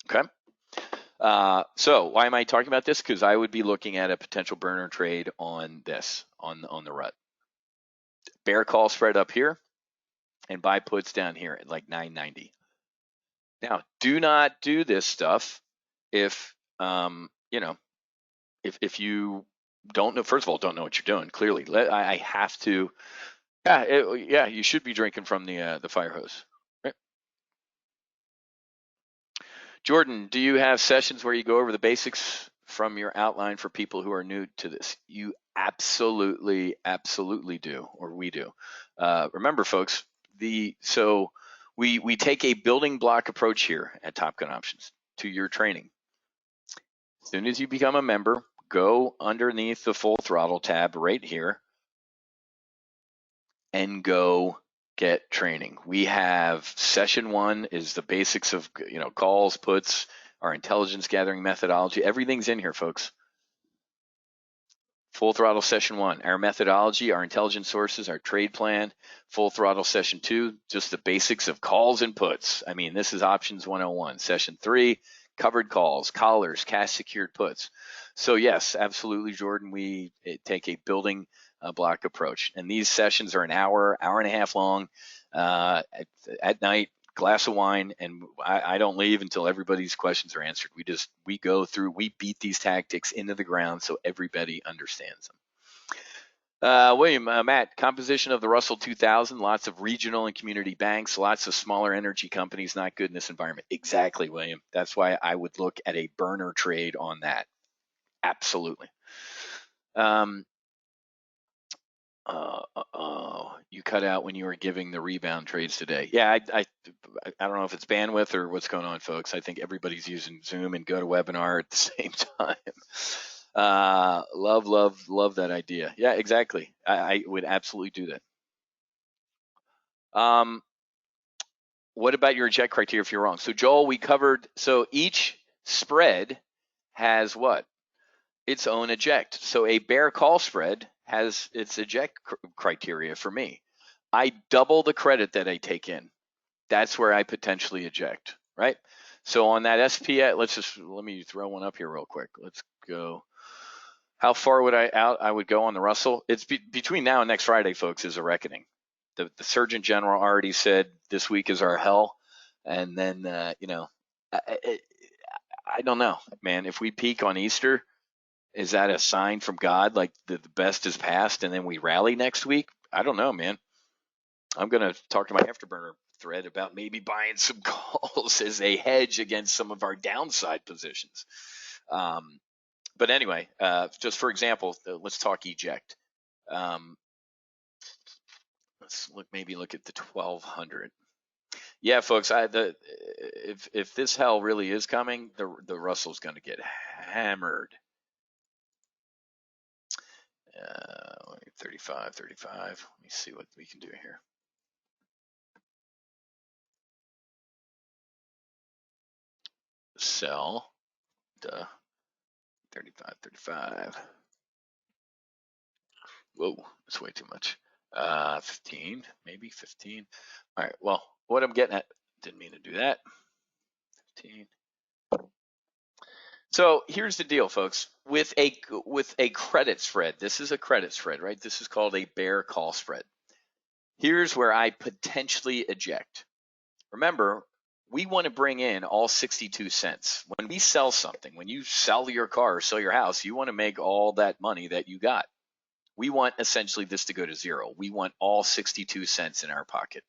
Okay. So why am I talking about this? Because I would be looking at a potential burner trade on this, on the rut. Bear call spread up here and buy puts down here at like 990. Now, do not do this stuff if if you don't know. First of all, don't know what you're doing. Clearly, I have to. Yeah, you should be drinking from the fire hose. Right? Jordan, do you have sessions where you go over the basics from your outline for people who are new to this? You absolutely do, or we do. Remember, folks, we take a building block approach here at Top Gun Options to your training. As soon as you become a member, go underneath the Full Throttle tab right here and go get training. We have session 1 is the basics of calls, puts, our intelligence gathering methodology. Everything's in here, folks. Full Throttle session 1, our methodology, our intelligence sources, our trade plan. Full Throttle session 2, just the basics of calls and puts. I mean, this is options 101. Session 3, covered calls, collars, cash secured puts. So yes, absolutely, Jordan, we take a building block approach. And these sessions are an hour and a half long at night, glass of wine, and I don't leave until everybody's questions are answered. We go through, we beat these tactics into the ground so everybody understands them. William, Matt, composition of the Russell 2000, lots of regional and community banks, lots of smaller energy companies, not good in this environment. Exactly, William. That's why I would look at a burner trade on that. Absolutely. You cut out when you were giving the rebound trades today. Yeah, I don't know if it's bandwidth or what's going on, folks. I think everybody's using Zoom and GoToWebinar at the same time. Love that idea. Yeah, exactly. I would absolutely do that. What about your eject criteria if you're wrong? So Joel, we covered, so each spread has what? Its own eject. So a bear call spread has its eject criteria for me. I double the credit that I take in. That's where I potentially eject, right? So on that SPX, let me throw one up here real quick. Let's go. How far would I would go on the Russell? It's between now and next Friday, folks, is a reckoning. The Surgeon General already said this week is our hell. And then, I don't know, man. If we peak on Easter, is that a sign from God, like the best is past, and then we rally next week? I don't know, man. I'm going to talk to my Afterburner thread about maybe buying some calls as a hedge against some of our downside positions. But anyway, just for example, let's talk eject. Let's look at the 1200. Yeah, folks, if this hell really is coming, the Russell's going to get hammered. 35. Let me see what we can do here. Sell. 35. Whoa, that's way too much. 15, maybe 15. All right, well, what I'm getting at, didn't mean to do that. 15. So here's the deal, folks. With a credit spread, this is a credit spread, right? This is called a bear call spread. Here's where I potentially eject. Remember, we want to bring in all 62 cents. When we sell something, when you sell your car or sell your house, you want to make all that money that you got. We want essentially this to go to zero. We want all 62 cents in our pocket.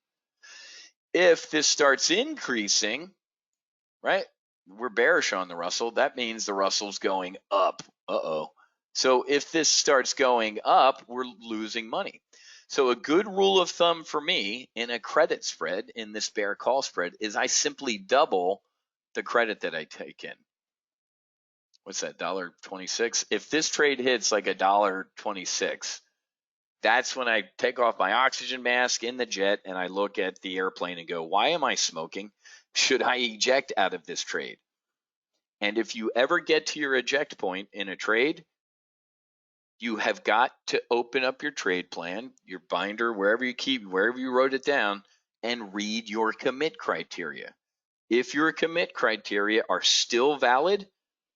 If this starts increasing, right? We're bearish on the Russell. That means the Russell's going up. So if this starts going up, we're losing money. So a good rule of thumb for me in a credit spread, in this bear call spread, is I simply double the credit that I take in. What's that, $1.26? If this trade hits like $1.26, that's when I take off my oxygen mask in the jet and I look at the airplane and go, why am I smoking? Should I eject out of this trade? And if you ever get to your eject point in a trade, you have got to open up your trade plan, your binder, wherever you wrote it down, and read your commit criteria. If your commit criteria are still valid,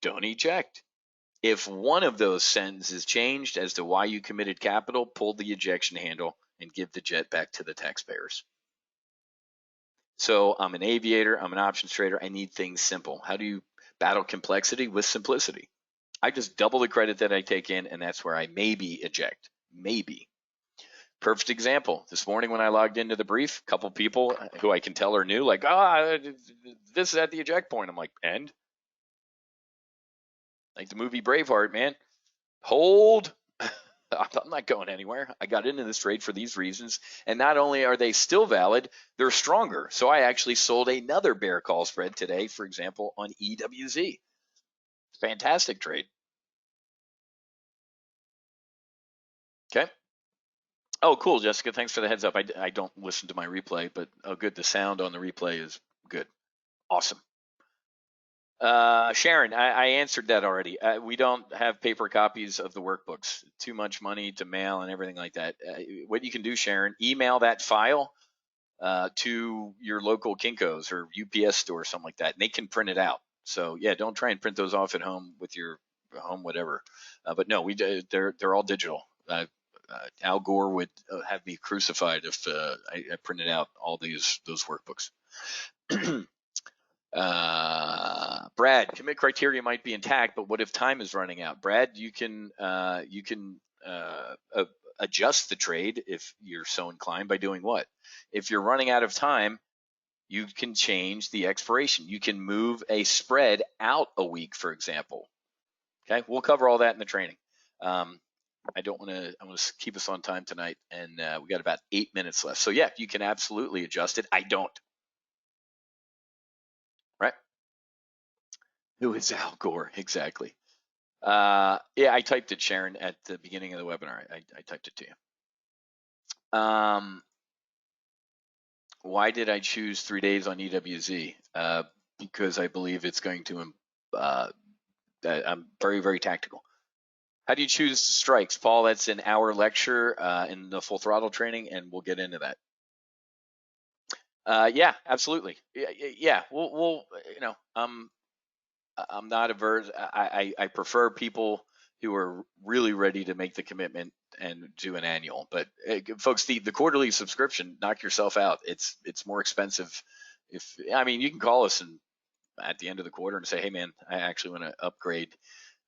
don't eject. If one of those sentences changed as to why you committed capital, pull the ejection handle and give the jet back to the taxpayers. So I'm an aviator, I'm an options trader, I need things simple. How do you battle complexity with simplicity? I just double the credit that I take in, and that's where I maybe eject. Maybe. Perfect example. This morning when I logged into the brief, a couple people who I can tell are new, like, this is at the eject point. I'm like, and? Like the movie Braveheart, man. Hold. I'm not going anywhere. I got into this trade for these reasons. And not only are they still valid, they're stronger. So I actually sold another bear call spread today, for example, on EWZ. Fantastic trade. Okay. Oh, cool, Jessica. Thanks for the heads up. I don't listen to my replay, but oh, good. The sound on the replay is good. Awesome. Sharon, I answered that already. We don't have paper copies of the workbooks. Too much money to mail and everything like that. What you can do, Sharon, email that file to your local Kinko's or UPS store or something like that, and they can print it out. So yeah, don't try and print those off at home with your home whatever. But no, they're all digital. Al Gore would have me crucified if I printed out all those workbooks. Brad, commit criteria might be intact, but what if time is running out? Brad, you can adjust the trade if you're so inclined by doing what? If you're running out of time, you can change the expiration. You can move a spread out a week, for example. Okay, we'll cover all that in the training. I want to keep us on time tonight, and we got about 8 minutes left. So yeah, you can absolutely adjust it. I don't. Right? Who is Al Gore? Exactly. Yeah, I typed it, Sharon, at the beginning of the webinar. I typed it to you. Why did I choose 3 days on EWZ? Because I believe it's going to. I'm very, very tactical. How do you choose strikes, Paul? That's in our lecture in the full throttle training, and we'll get into that. Yeah, absolutely. Yeah, we'll I'm not averse. I prefer people who are really ready to make the commitment and do an annual. But folks, the quarterly subscription, knock yourself out. It's more expensive. You can call us and at the end of the quarter and say, hey man, I actually want to upgrade,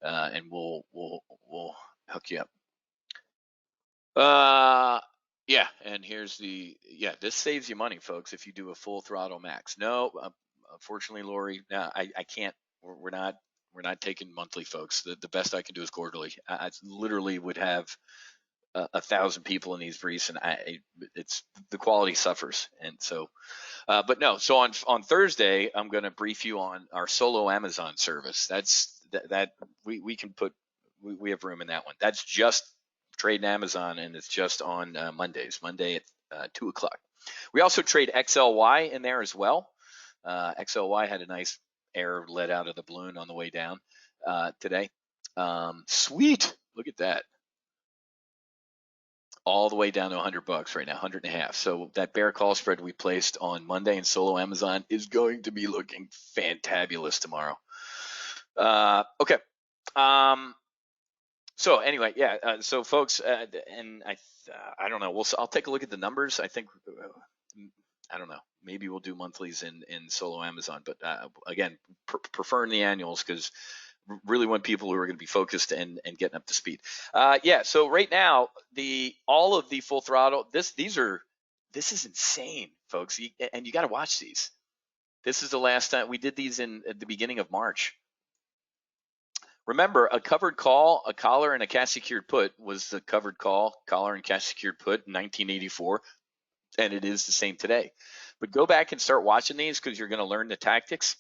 and we'll hook you up. Yeah, and here's this saves you money, folks, if you do a full throttle max. No, unfortunately, Lori, no, I can't. We're not taking monthly, folks. The best I can do is quarterly. I literally would have 1,000 people in these briefs, and it's the quality suffers. And so, but no. So on Thursday, I'm going to brief you on our solo Amazon service. That we can put. We have room in that one. That's just trade in Amazon, and it's just on Mondays. Monday at 2 o'clock. We also trade XLY in there as well. XLY had a nice air let out of the balloon on the way down today. Sweet, look at that. All the way down to $100 right now, 100.5. So that bear call spread we placed on Monday in solo Amazon is going to be looking fantabulous tomorrow. Okay. So anyway, yeah. So folks, and I don't know. I'll take a look at the numbers. I think I don't know. Maybe we'll do monthlies in solo Amazon, but again, preferring the annuals because really want people who are going to be focused and getting up to speed. Yeah. So right now, all of the full throttle. This is insane, folks. And you got to watch these. This is the last time we did these at the beginning of March. Remember, a covered call, a collar, and a cash secured put was the covered call, collar, and cash secured put in 1984, and it is the same today. But go back and start watching these because you're going to learn the tactics.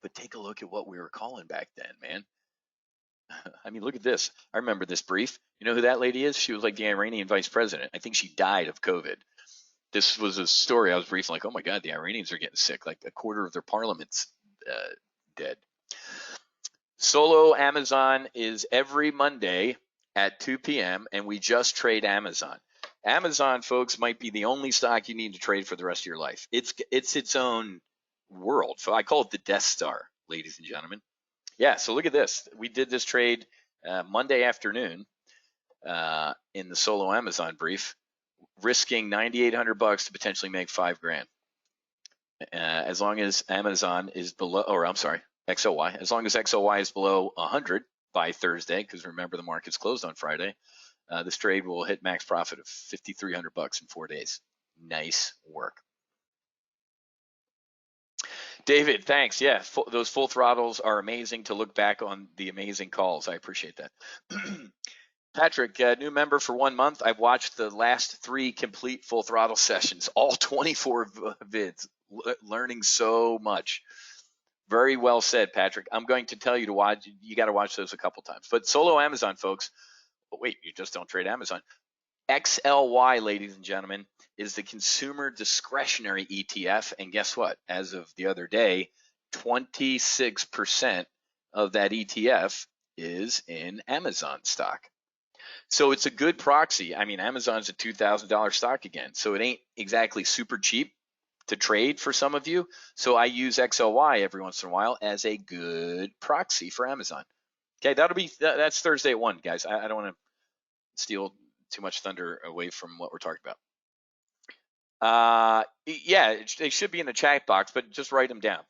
But take a look at what we were calling back then, man. I mean, look at this. I remember this brief. You know who that lady is? She was like the Iranian vice president. I think she died of COVID. This was a story I was briefing, like, oh my God, the Iranians are getting sick. Like a quarter of their parliament's dead. Solo Amazon is every Monday at 2 p.m. and we just trade Amazon. Amazon, folks, might be the only stock you need to trade for the rest of your life. It's its own world. So I call it the Death Star, ladies and gentlemen. Yeah, so look at this. We did this trade Monday afternoon in the Solo Amazon brief, risking $9,800 to potentially make $5,000. As long as Amazon is below, or I'm sorry, XOY, as long as XOY is below 100 by Thursday, because remember the market's closed on Friday, this trade will hit max profit of $5,300 in 4 days. Nice work. David, thanks. Yeah, those full throttles are amazing to look back on the amazing calls. I appreciate that. Patrick, new member for 1 month. I've watched the last 3 complete full throttle sessions, all 24 vids, learning so much. Very well said, Patrick. I'm going to tell you to watch. You got to watch those a couple times. But Solo Amazon, folks. But wait, you just don't trade Amazon. XLY, ladies and gentlemen, is the consumer discretionary ETF. And guess what? As of the other day, 26% of that ETF is in Amazon stock. So it's a good proxy. I mean, Amazon's a $2,000 stock again. So it ain't exactly super cheap to trade for some of you. So I use XLY every once in a while as a good proxy for Amazon. Okay, that's Thursday at 1, guys. I don't want to steal too much thunder away from what we're talking about. Yeah, they should be in the chat box, but just write them down.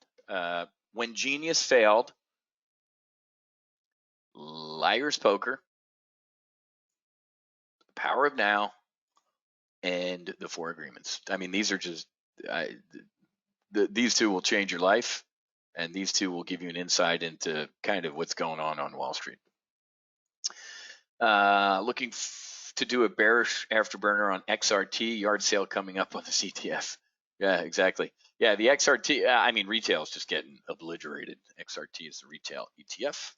When Genius failed, Liar's Poker, The Power of Now, and The 4 Agreements. I mean, these are just these 2 will change your life, and these 2 will give you an insight into kind of what's going on Wall Street. Looking to do a bearish afterburner on XRT, yard sale coming up on the CTF. Yeah, exactly. Yeah, the XRT, I mean, retail is just getting obliterated. XRT is the retail ETF.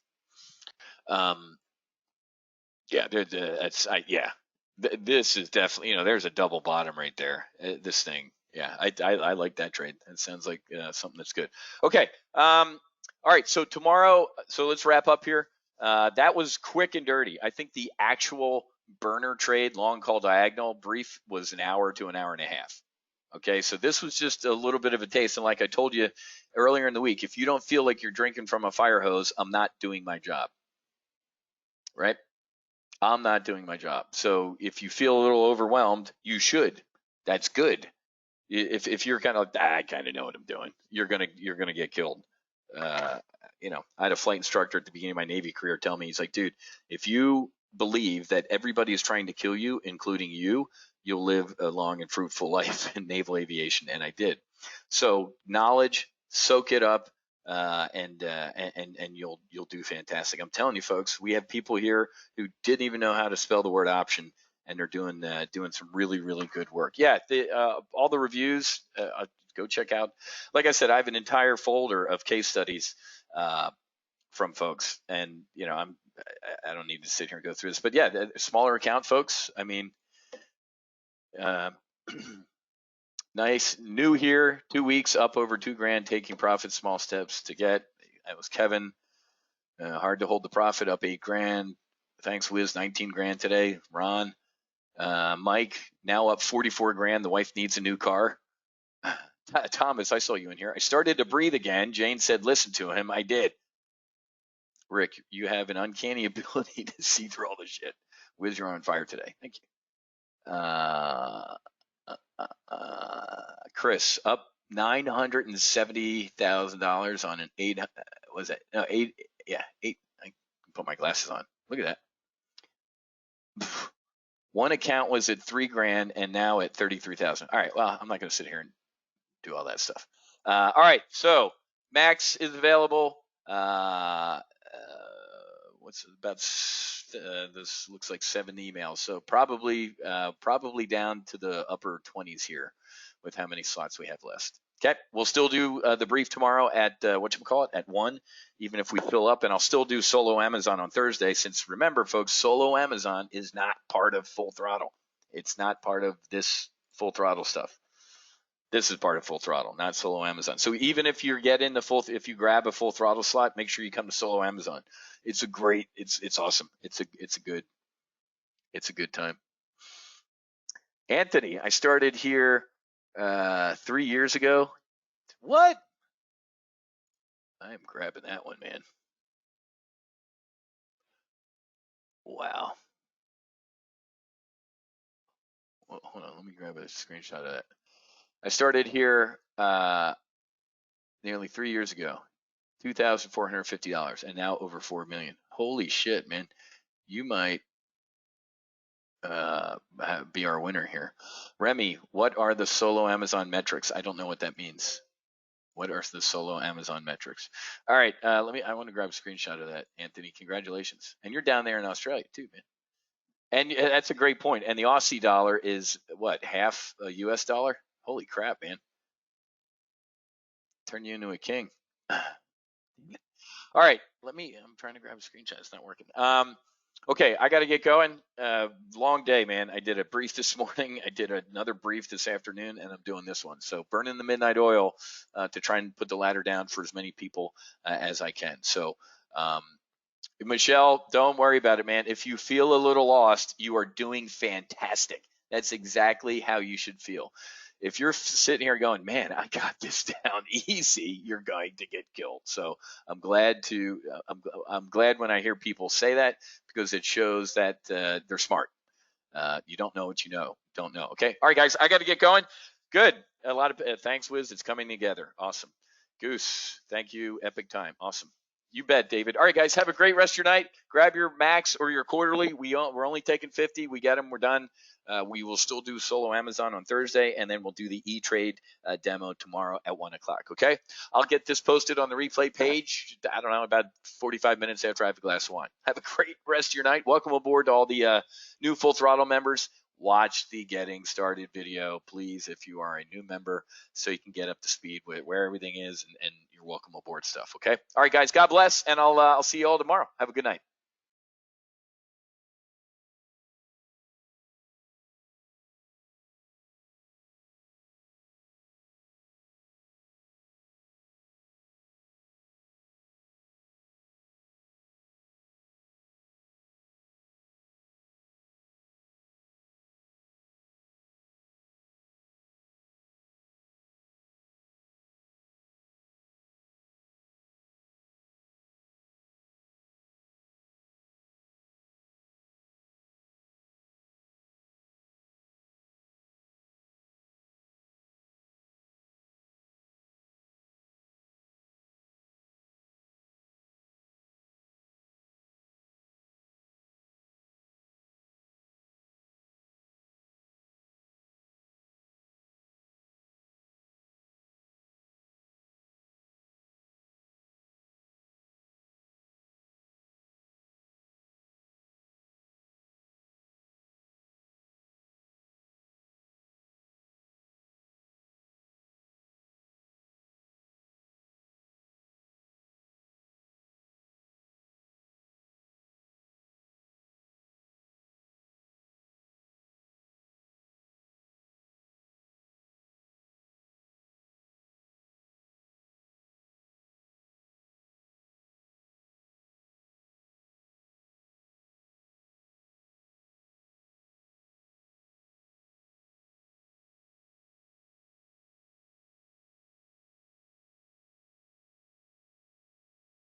This is definitely, there's a double bottom right there. This thing, yeah, I like that trade. It sounds like something that's good. Okay, all right, so tomorrow, so let's wrap up here. That was quick and dirty. I think the actual burner trade, long call diagonal brief, was an hour to an hour and a half. Okay, so this was just a little bit of a taste. And like I told you earlier in the week, if you don't feel like you're drinking from a fire hose, I'm not doing my job, right? I'm not doing my job. So if you feel a little overwhelmed, you should. That's good. If you're kind of like, I kind of know what I'm doing, you're gonna get killed. I had a flight instructor at the beginning of my Navy career tell me, he's like, dude, if you believe that everybody is trying to kill you, including you, you'll live a long and fruitful life in naval aviation. And I did. So knowledge, soak it up, and you'll do fantastic. I'm telling you, folks, we have people here who didn't even know how to spell the word option, and they're doing some really, really good work. Yeah, all the reviews, go check out. Like I said, I have an entire folder of case studies from folks, and I don't need to sit here and go through this, but yeah, the smaller account folks. I mean, nice, new here, 2 weeks, up over $2,000, taking profits, small steps to get. That was Kevin. Hard to hold the profit, up $8,000. Thanks, Wiz, $19,000 today. Ron, Mike, now up $44,000. The wife needs a new car. Thomas, I saw you in here. I started to breathe again. Jane said, listen to him. I did. Rick, you have an uncanny ability to see through all the shit. Wiz, you're on fire today. Thank you. Chris, up $970,000 on an eight. Was it? No, eight. Yeah, eight. I can put my glasses on. Look at that. One account was at $3,000 and now at 33,000. All right. Well, I'm not going to sit here and do all that stuff. All right. So Max is available. what's about this looks like 7 emails, so probably down to the upper 20s here with how many slots we have left. Okay, we'll still do the brief tomorrow at whatchamacallit at 1, even if we fill up, and I'll still do solo Amazon on Thursday, since remember, folks, solo Amazon is not part of Full Throttle. It's not part of this Full Throttle stuff. This is part of Full Throttle, not solo Amazon. So even if you get in if you grab a Full Throttle slot, make sure you come to solo Amazon. It's a great, it's awesome. It's a good time. Anthony, I started here 3 years ago. What? I am grabbing that one, man. Wow. Well, hold on, let me grab a screenshot of that. I started here nearly 3 years ago, $2,450, and now over $4 million. Holy shit, man! You might be our winner here. Remy, what are the solo Amazon metrics? I don't know what that means. What are the solo Amazon metrics? All right, I want to grab a screenshot of that, Anthony. Congratulations. And you're down there in Australia too, man. And that's a great point. And the Aussie dollar is what, half a US dollar? Holy crap, man. Turn you into a king. All right, I'm trying to grab a screenshot. It's not working. Okay, I got to get going. Long day, man. I did a brief this morning. I did another brief this afternoon, and I'm doing this one. So burning the midnight oil to try and put the ladder down for as many people as I can. So Michelle, don't worry about it, man. If you feel a little lost, you are doing fantastic. That's exactly how you should feel. If you're sitting here going, man, I got this down easy, you're going to get killed. So I'm glad when I hear people say that, because it shows that they're smart. You don't know what you don't know. Okay. All right, guys, I got to get going. Good. A lot of thanks, Wiz. It's coming together. Awesome. Goose, thank you. Epic time. Awesome. You bet, David. All right, guys, have a great rest of your night. Grab your max or your quarterly. We're only taking 50. We get them. We're done. We will still do solo Amazon on Thursday, and then we'll do the E-Trade demo tomorrow at 1 o'clock, okay? I'll get this posted on the replay page, I don't know, about 45 minutes after I have a glass of wine. Have a great rest of your night. Welcome aboard to all the new Full Throttle members. Watch the Getting Started video, please, if you are a new member, so you can get up to speed with where everything is and your welcome aboard stuff, okay? All right, guys, God bless, and I'll see you all tomorrow. Have a good night.